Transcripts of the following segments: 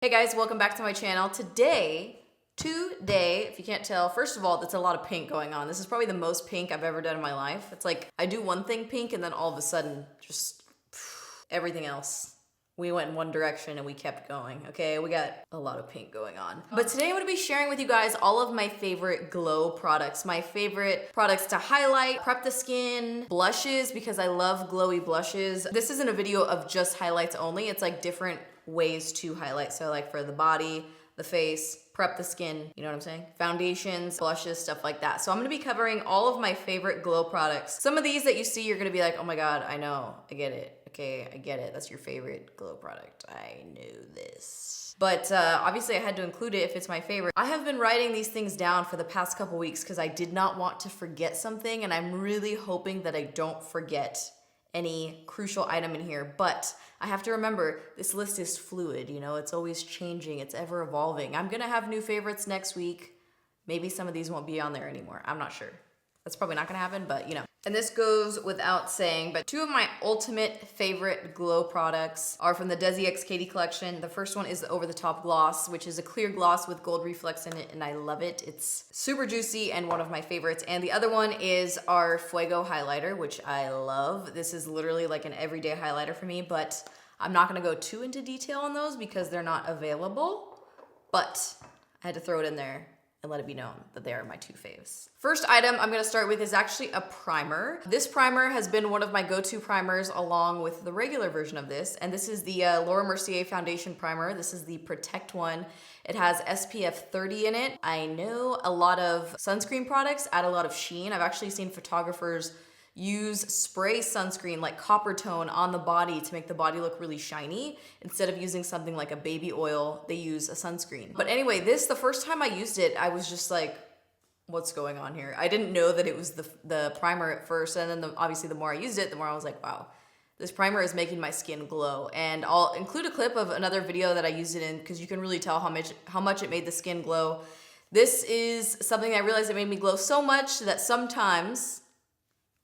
Hey guys, welcome back to my channel. Today, if you can't tell, first of all, there's a lot of pink going on. This is probably the most pink I've ever done in my life. It's like I do one thing pink and then all of a sudden, just everything else. We went in one direction and we kept going, okay? We got a lot of pink going on. But today I'm gonna be sharing with you guys all of my favorite glow products. My favorite products to highlight, prep the skin, blushes, because I love glowy blushes. This isn't a video of just highlights only. It's like different ways to highlight. So like for the body, the face, prep the skin, you know what I'm saying? Foundations, blushes, stuff like that. So I'm gonna be covering all of my favorite glow products. Some of these that you see, you're gonna be like, oh my God, I know, I get it. Okay, I get it. That's your favorite glow product. I knew this. But obviously I had to include it if it's my favorite. I have been writing these things down for the past couple weeks because I did not want to forget something, and I'm really hoping that I don't forget any crucial item in here. But I have to remember, this list is fluid, you know, it's always changing, it's ever evolving. I'm gonna have new favorites next week. Maybe some of these won't be on there anymore. I'm not sure. That's probably not gonna happen, but you know. And this goes without saying, but two of my ultimate favorite glow products are from the Desi x Katy collection. The first one is the Over the Top Gloss, which is a clear gloss with gold reflex in it, and I love it. It's super juicy and one of my favorites. And the other one is our Fuego highlighter, which I love. This is literally like an everyday highlighter for me, but I'm not gonna go too into detail on those because they're not available, but I had to throw it in there and let it be known that they are my two faves. First item I'm gonna start with is actually a primer. This primer has been one of my go-to primers along with the regular version of this, and this is the Laura Mercier Foundation Primer. This is the Protect one. It has SPF 30 in it. I know a lot of sunscreen products add a lot of sheen. I've actually seen photographers use spray sunscreen like copper tone on the body to make the body look really shiny. Instead of using something like a baby oil, they use a sunscreen. But anyway, the first time I used it, I was just like, what's going on here? I didn't know that it was the primer at first, and then obviously the more I used it, the more I was like, wow, this primer is making my skin glow. And I'll include a clip of another video that I used it in because you can really tell how much it made the skin glow. This is something I realized it made me glow so much that sometimes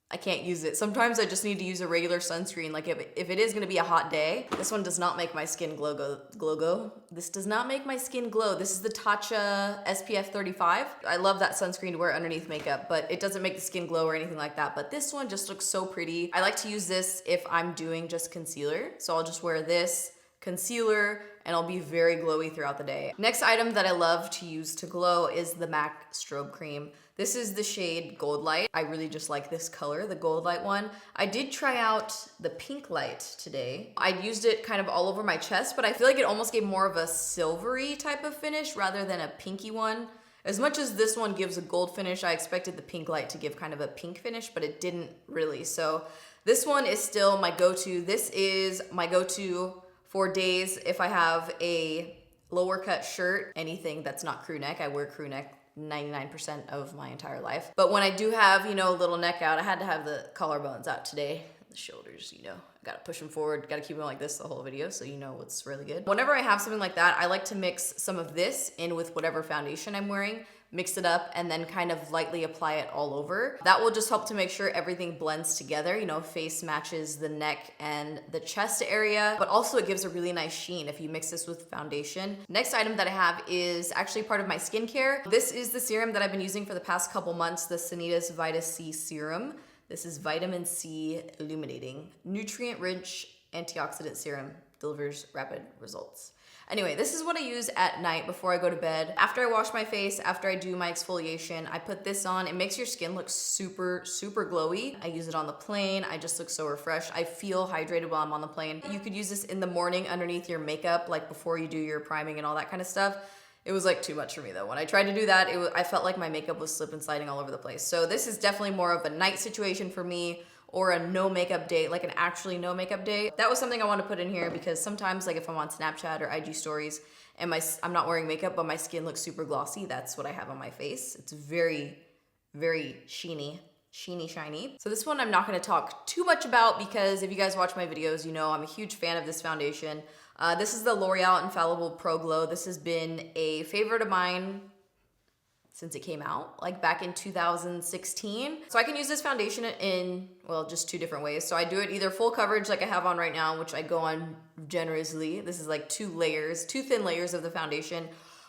I can't use it. Sometimes I just need to use a regular sunscreen. Like if it is gonna be a hot day, this one does not make my skin glow. This does not make my skin glow. This is the Tatcha SPF 35. I love that sunscreen to wear underneath makeup, but it doesn't make the skin glow or anything like that. But this one just looks so pretty. I like to use this if I'm doing just concealer. So I'll just wear this, concealer, and I'll be very glowy throughout the day. Next item that I love to use to glow is the MAC Strobe Cream. This is the shade Gold Light. I really just like this color, the Gold Light one. I did try out the Pink Light today. I used it kind of all over my chest, but I feel like it almost gave more of a silvery type of finish rather than a pinky one. As much as this one gives a gold finish, I expected the Pink Light to give kind of a pink finish, but it didn't really. So this one is still my go-to. This is my go-to for days if I have a lower cut shirt, anything that's not crew neck. I wear crew neck 99% of my entire life. But when I do have, you know, a little neck out, I had to have the collarbones out today. The shoulders, you know, I gotta push them forward, gotta keep them like this the whole video so you know what's really good. Whenever I have something like that, I like to mix some of this in with whatever foundation I'm wearing, mix it up, and then kind of lightly apply it all over. That will just help to make sure everything blends together. You know, face matches the neck and the chest area, but also it gives a really nice sheen if you mix this with foundation. Next item that I have is actually part of my skincare. This is the serum that I've been using for the past couple months, the Sanitas Vita C Serum. This is Vitamin C Illuminating, nutrient-rich antioxidant serum, delivers rapid results. Anyway, this is what I use at night before I go to bed. After I wash my face, after I do my exfoliation, I put this on. It makes your skin look super, super glowy. I use it on the plane. I just look so refreshed. I feel hydrated while I'm on the plane. You could use this in the morning underneath your makeup, like before you do your priming and all that kind of stuff. It was like too much for me though. When I tried to do that, I felt like my makeup was slip and sliding all over the place. So this is definitely more of a night situation for me, or a no makeup day, like an actually no makeup day. That was something I want to put in here because sometimes like if I'm on Snapchat or IG stories and I'm not wearing makeup but my skin looks super glossy, that's what I have on my face. It's very, very shiny. So this one I'm not gonna talk too much about because if you guys watch my videos, you know I'm a huge fan of this foundation. This is the L'Oreal Infallible Pro Glow. This has been a favorite of mine since it came out, like back in 2016. So I can use this foundation in, well, just 2 different ways. So I do it either full coverage like I have on right now, which I go on generously. This is like 2 thin layers of the foundation.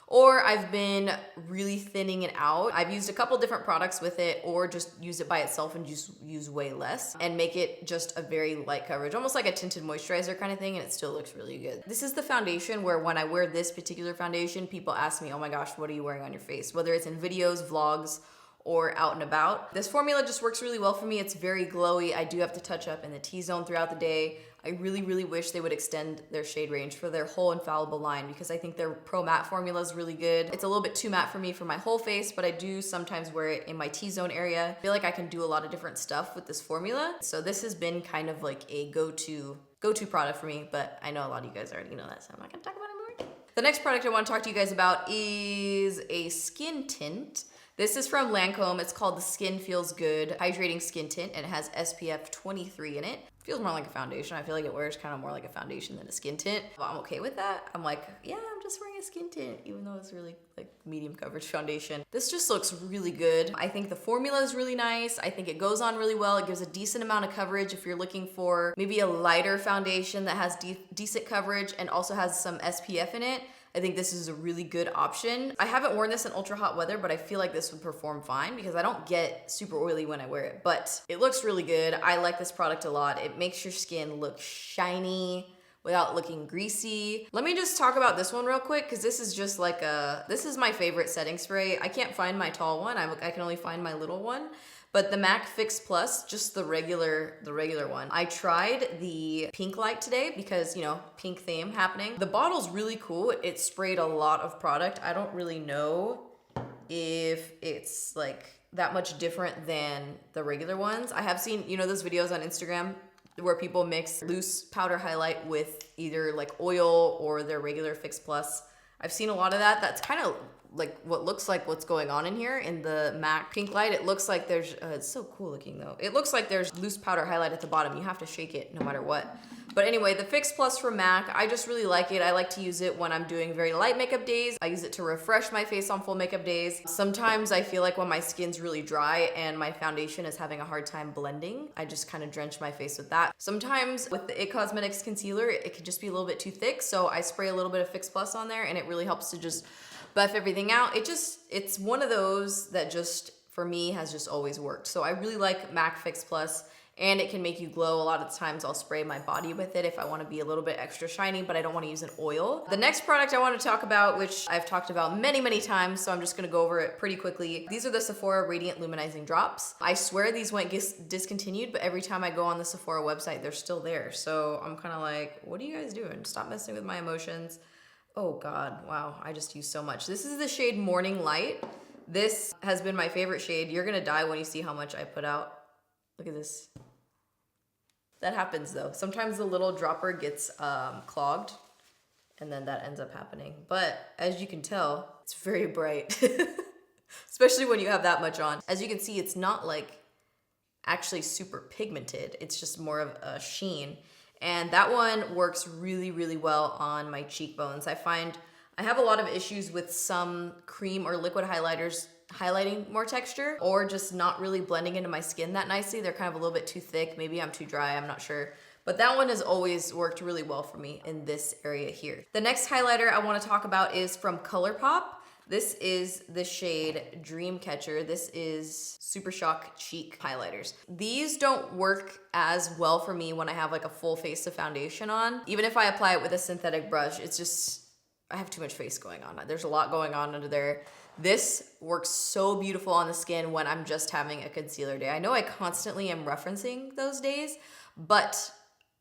Or I've been really thinning it out. I've used a couple different products with it, or just use it by itself and just use way less and make it just a very light coverage, almost like a tinted moisturizer kind of thing, and it still looks really good. This is the foundation where when I wear this particular foundation, people ask me, oh my gosh, what are you wearing on your face? Whether it's in videos, vlogs, or out and about. This formula just works really well for me. It's very glowy. I do have to touch up in the T-zone throughout the day. I really, really wish they would extend their shade range for their whole Infallible line, because I think their Pro Matte formula is really good. It's a little bit too matte for me for my whole face, but I do sometimes wear it in my T-zone area. I feel like I can do a lot of different stuff with this formula. So this has been kind of like a go-to product for me, but I know a lot of you guys already know that, so I'm not gonna talk about it more. The next product I want to talk to you guys about is a skin tint. This is from Lancome. It's called the Skin Feels Good Hydrating Skin Tint, and it has SPF 23 in it. Feels more like a foundation. I feel like it wears kind of more like a foundation than a skin tint. But I'm okay with that. I'm like, yeah, I'm just wearing a skin tint, even though it's really like medium coverage foundation. This just looks really good. I think the formula is really nice. I think it goes on really well. It gives a decent amount of coverage if you're looking for maybe a lighter foundation that has decent coverage and also has some SPF in it. I think this is a really good option. I haven't worn this in ultra hot weather, but I feel like this would perform fine because I don't get super oily when I wear it, but it looks really good. I like this product a lot. It makes your skin look shiny without looking greasy. Let me just talk about this one real quick, because this is just like this is my favorite setting spray. I can't find my tall one. I can only find my little one. But the MAC Fix Plus, just the regular one. I tried the pink light today because, you know, pink theme happening. The bottle's really cool. It sprayed a lot of product. I don't really know if it's like that much different than the regular ones. I have seen, you know, those videos on Instagram where people mix loose powder highlight with either like oil or their regular Fix Plus. I've seen a lot of that. That's kind of like what looks like what's going on in here in the MAC pink light. It looks like there's, it's so cool looking though. It looks like there's loose powder highlight at the bottom. You have to shake it no matter what. But anyway, the Fix Plus from MAC, I just really like it. I like to use it when I'm doing very light makeup days. I use it to refresh my face on full makeup days. Sometimes I feel like when my skin's really dry and my foundation is having a hard time blending, I just kind of drench my face with that. Sometimes with the IT Cosmetics concealer, it can just be a little bit too thick. So I spray a little bit of Fix Plus on there and it really helps to just buff everything out. It's one of those that just, for me, has just always worked. So I really like MAC Fix Plus, and it can make you glow. A lot of the times I'll spray my body with it if I want to be a little bit extra shiny, but I don't want to use an oil. The next product I want to talk about, which I've talked about many, many times, so I'm just going to go over it pretty quickly. These are the Sephora Radiant Luminizing Drops. I swear these went discontinued, but every time I go on the Sephora website, they're still there. So I'm kind of like, what are you guys doing? Stop messing with my emotions. Oh God, wow, I just used so much. This is the shade Morning Light. This has been my favorite shade. You're gonna die when you see how much I put out. Look at this. That happens though. Sometimes the little dropper gets clogged and then that ends up happening. But as you can tell, it's very bright, especially when you have that much on. As you can see, it's not like actually super pigmented. It's just more of a sheen. And that one works really, really well on my cheekbones. I find I have a lot of issues with some cream or liquid highlighters highlighting more texture or just not really blending into my skin that nicely. They're kind of a little bit too thick. Maybe I'm too dry, I'm not sure. But that one has always worked really well for me in this area here. The next highlighter I want to talk about is from Colourpop. This is the shade Dreamcatcher. This is Super Shock Cheek highlighters. These don't work as well for me when I have like a full face of foundation on. Even if I apply it with a synthetic brush, it's just, I have too much face going on. There's a lot going on under there. This works so beautiful on the skin when I'm just having a concealer day. I know I constantly am referencing those days, but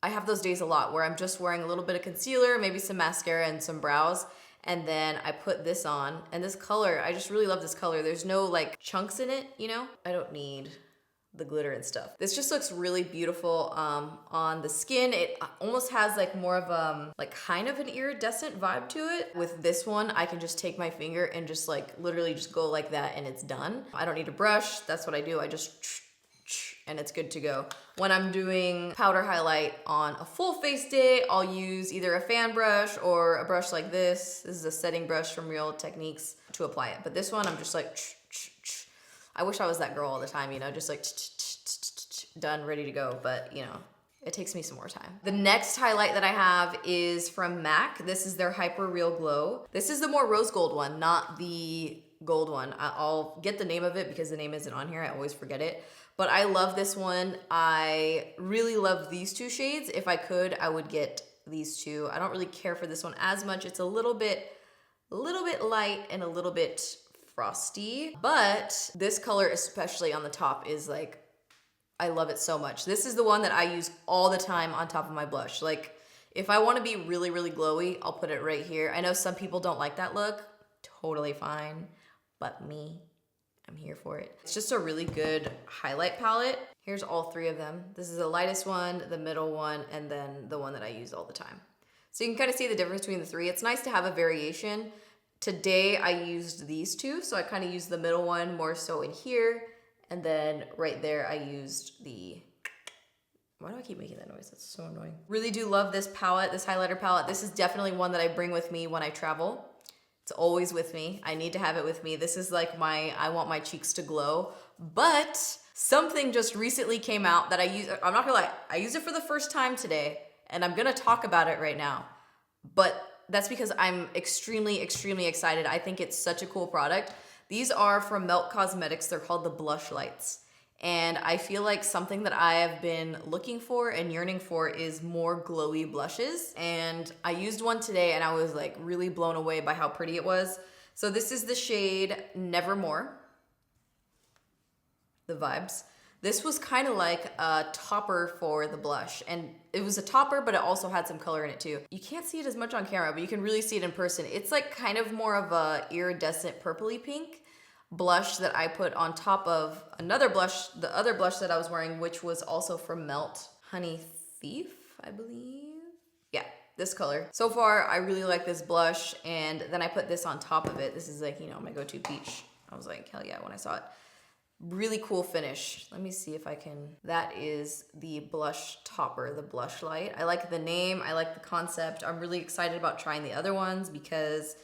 I have those days a lot where I'm just wearing a little bit of concealer, maybe some mascara and some brows. And then I put this on, and this color, I just really love this color. There's no like chunks in it, you know? I don't need the glitter and stuff. This just looks really beautiful on the skin. It almost has like more of like kind of an iridescent vibe to it. With this one, I can just take my finger and just like literally just go like that and it's done. I don't need a brush. That's what I do. I just and it's good to go. When I'm doing powder highlight on a full face day, I'll use either a fan brush or a brush like this. This is a setting brush from Real Techniques to apply it. But this one, I'm just like, I wish I was that girl all the time, you know, just like done, ready to go. But, you know, it takes me some more time. The next highlight that I have is from MAC. This is their Hyper Real Glow. This is the more rose gold one, not the gold one. I'll get the name of it because the name isn't on here. I always forget it. But I love this one. I really love these two shades. If I could, I would get these two. I don't really care for this one as much. It's a little bit light and a little bit frosty. But this color, especially on the top, is like, I love it so much. This is the one that I use all the time on top of my blush. Like, if I want to be really, really glowy, I'll put it right here. I know some people don't like that look. Totally fine. But me, I'm here for it. It's just a really good highlight palette. Here's all three of them. This is the lightest one, the middle one, and then the one that I use all the time. So you can kind of see the difference between the three. It's nice to have a variation. Today I used these two, so I kind of used the middle one more so in here. And then right there, I used the, why do I keep making that noise? That's so annoying. Really do love this palette, this highlighter palette. This is definitely one that I bring with me when I travel. It's always with me. I need to have it with me. This is like I want my cheeks to glow. But something just recently came out that I use, I'm not gonna lie, I used it for the first time today, and I'm gonna talk about it right now. But that's because I'm extremely, extremely excited. I think it's such a cool product. These are from Melt Cosmetics. They're called the Blush Lights. And I feel like something that I have been looking for and yearning for is more glowy blushes. And I used one today and I was like really blown away by how pretty it was. So this is the shade Nevermore. The vibes. This was kind of like a topper for the blush. And it was a topper, but it also had some color in it too. You can't see it as much on camera, but you can really see it in person. It's like kind of more of a iridescent purpley pink blush that I put on top of another blush, the other blush that I was wearing, which was also from Melt, Honey Thief, I believe. Yeah, this color. So far, I really like this blush, and then I put this on top of it. This is like, you know, my go-to peach. I was like, hell yeah, when I saw it. Really cool finish. Let me see if I can, that is the blush topper, the blush light. I like the name, I like the concept. I'm really excited about trying the other ones because,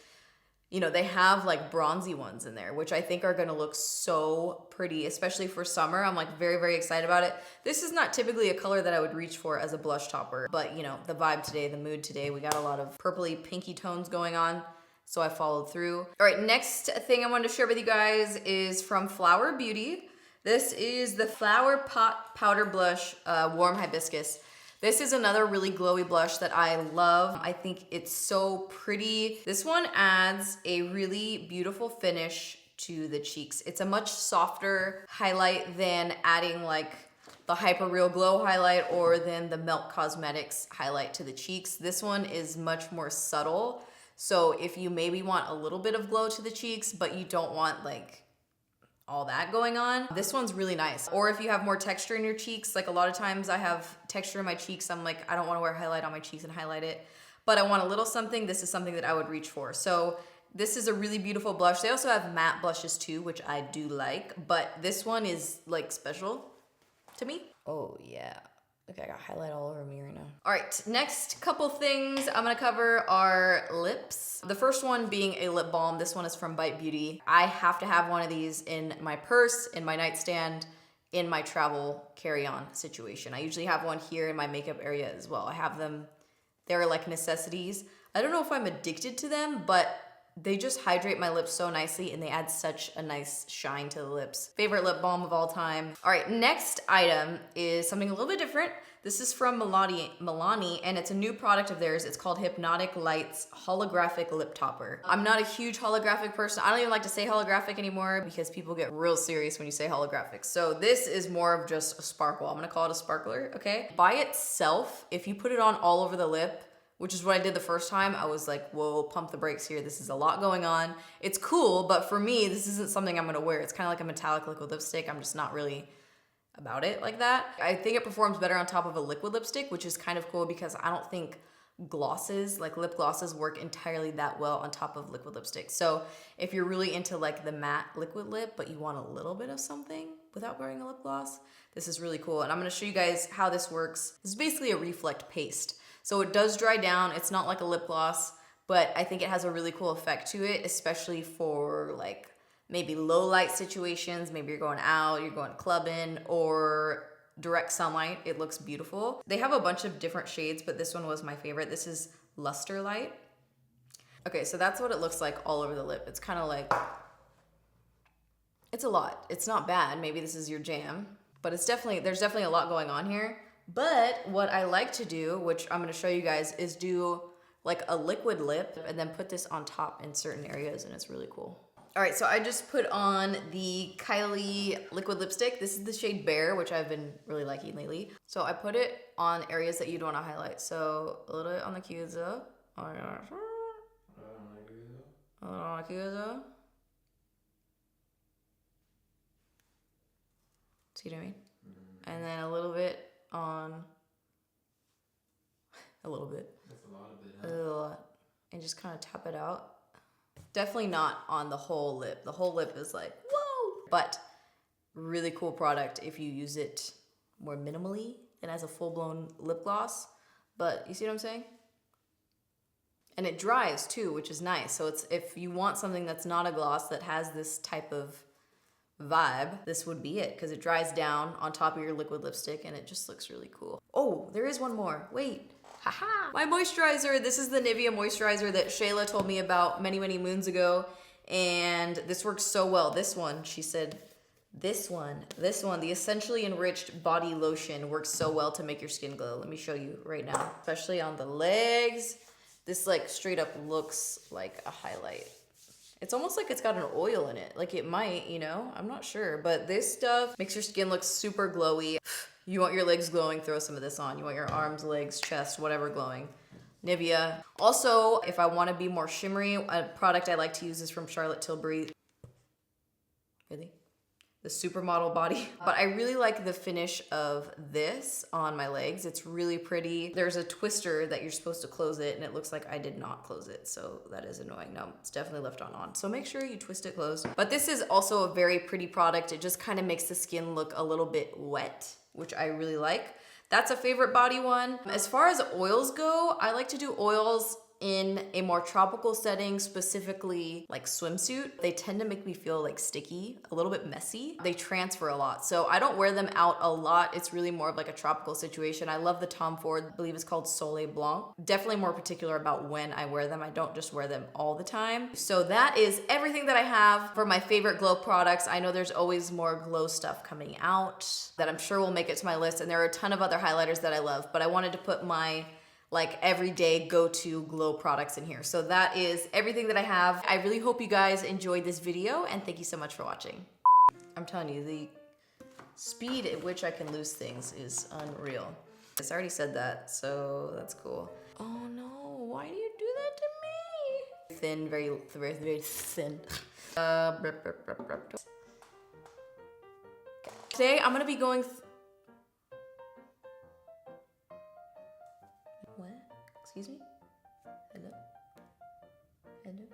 you know, they have like bronzy ones in there, which I think are gonna look so pretty, especially for summer. I'm like very, very excited about it. This is not typically a color that I would reach for as a blush topper, but you know, the vibe today, the mood today, we got a lot of purpley pinky tones going on. So I followed through. All right, next thing I wanted to share with you guys is from Flower Beauty. This is the Flower Pot Powder Blush Warm Hibiscus. This is another really glowy blush that I love. I think it's so pretty. This one adds a really beautiful finish to the cheeks. It's a much softer highlight than adding like the Hyper Real Glow highlight or than the Melt Cosmetics highlight to the cheeks. This one is much more subtle. So if you maybe want a little bit of glow to the cheeks, but you don't want like all that going on, this one's really nice. Or if you have more texture in your cheeks, like a lot of times I have texture in my cheeks, I'm like, I don't want to wear highlight on my cheeks and highlight it, but I want a little something. This is something that I would reach for. So this is a really beautiful blush. They also have matte blushes too, which I do like, but this one is like special to me. Oh yeah. Okay, I got highlight all over me right now. All right, next couple things I'm gonna cover are lips. The first one being a lip balm. This one is from Bite Beauty. I have to have one of these in my purse, in my nightstand, in my travel carry-on situation. I usually have one here in my makeup area as well. I have them, they're like necessities. I don't know if I'm addicted to them, but they just hydrate my lips so nicely and they add such a nice shine to the lips. Favorite lip balm of all time. All right, next item is something a little bit different. This is from Milani, and it's a new product of theirs. It's called Hypnotic Lights Holographic Lip Topper. I'm not a huge holographic person. I don't even like to say holographic anymore because people get real serious when you say holographic. So this is more of just a sparkle. I'm gonna call it a sparkler, okay? By itself, if you put it on all over the lip, which is what I did the first time, I was like, whoa, pump the brakes here. This is a lot going on. It's cool, but for me, this isn't something I'm gonna wear. It's kind of like a metallic liquid lipstick. I'm just not really about it like that. I think it performs better on top of a liquid lipstick, which is kind of cool because I don't think glosses, like lip glosses, work entirely that well on top of liquid lipstick. So if you're really into like the matte liquid lip, but you want a little bit of something, without wearing a lip gloss. This is really cool, and I'm gonna show you guys how this works. This is basically a reflect paste. So it does dry down. It's not like a lip gloss, but I think it has a really cool effect to it, especially for like maybe low light situations. Maybe you're going out, you're going clubbing, or direct sunlight. It looks beautiful. They have a bunch of different shades, but this one was my favorite. This is Luster Light. Okay, so that's what it looks like all over the lip. It's kind of like, it's a lot. It's not bad. Maybe this is your jam, but there's definitely a lot going on here. But what I like to do, which I'm gonna show you guys, is do like a liquid lip and then put this on top in certain areas, and it's really cool. All right, so I just put on the Kylie liquid lipstick. This is the shade Bare, which I've been really liking lately. So I put it on areas that you'd want to highlight. So a little bit on the Q's, a little on the Q's. See what I mean? And then a little bit on, a little bit. That's a lot of it, huh? A lot. And just kind of tap it out. Definitely not on the whole lip. The whole lip is like, whoa! But really cool product if you use it more minimally than as a full-blown lip gloss. But you see what I'm saying? And it dries too, which is nice. So it's, if you want something that's not a gloss that has this type of vibe, this would be it, because it dries down on top of your liquid lipstick and it just looks really cool. Oh, there is one more. Wait. Haha! My moisturizer. This is the Nivea moisturizer that Shayla told me about many, many moons ago. And this works so well. This one, she said, this one, the essentially enriched body lotion works so well to make your skin glow. Let me show you right now. Especially on the legs. This like straight up looks like a highlight. It's almost like it's got an oil in it. Like it might, you know, I'm not sure. But this stuff makes your skin look super glowy. You want your legs glowing, throw some of this on. You want your arms, legs, chest, whatever glowing. Nivea. Also, if I want to be more shimmery, a product I like to use is from Charlotte Tilbury. Really? The Supermodel Body. But I really like the finish of this on my legs. It's really pretty. There's a twister that you're supposed to close it, and it looks like I did not close it, so that is annoying. No, it's definitely left on. So make sure you twist it closed. But this is also a very pretty product. It just kind of makes the skin look a little bit wet, which I really like. That's a favorite body one. As far as oils go, I like to do oils in a more tropical setting, specifically like swimsuit. They tend to make me feel like sticky, a little bit messy. They transfer a lot. So I don't wear them out a lot. It's really more of like a tropical situation. I love the Tom Ford, I believe it's called Soleil Blanc. Definitely more particular about when I wear them. I don't just wear them all the time. So that is everything that I have for my favorite glow products. I know there's always more glow stuff coming out that I'm sure will make it to my list. And there are a ton of other highlighters that I love, but I wanted to put my like everyday go-to glow products in here. So that is everything that I have. I really hope you guys enjoyed this video, and thank you so much for watching. I'm telling you, the speed at which I can lose things is unreal. I already said that, so that's cool. Oh no, why do you do that to me? Thin, very, very, very thin. Today I'm gonna be going What? Excuse me? Hello? Hello?